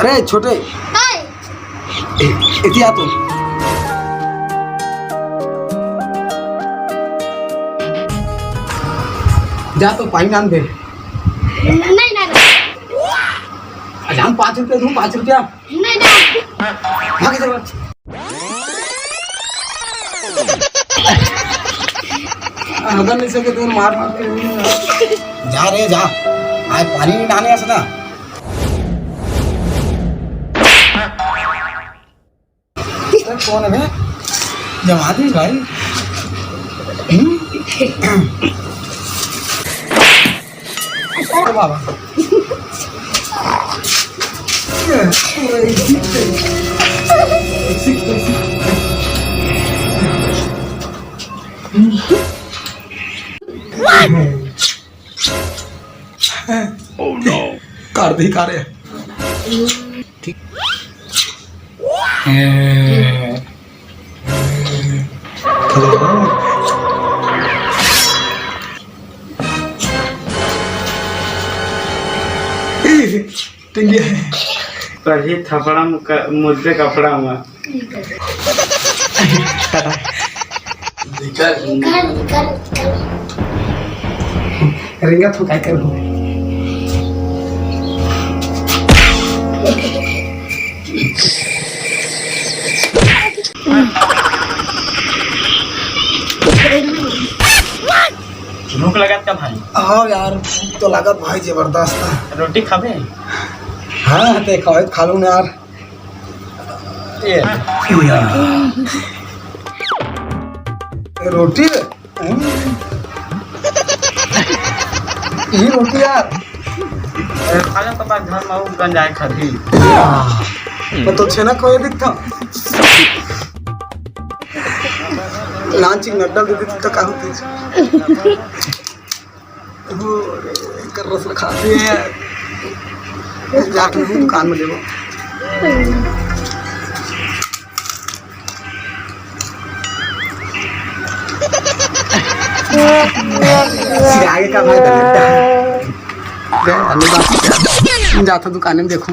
अरे छोटे इथे आ तू जा तो पानी आन दे नहीं हम 5 रुपया दूं 5 रुपया नहीं भाग इधर अगर नहीं सके तो मार जा रे जा आज पानी नहीं डालने ऐसा ना कौन है जमाती भाई बाबा Oh no! कर दी कर ठीक पढ़ी थपड़ा मुझसे कपड़ा हुआ रिंगा तो क्या करूँ भूख लगत का भाई? हाँ यार भूख तो लागत भाई जबरदस्त रोटी खाबे? हाँ ते खाओ खा लूँ यार ये रोटी ये रोटी यार खाना तो बात घर में गंजाए खाती तो छेना कोई दिखता लांचिंग नड्डा दे देती तो कहाँ थी कर रस खाते हैं जाके दुकान में देखो आगे का भाई जाता दुकान में देखो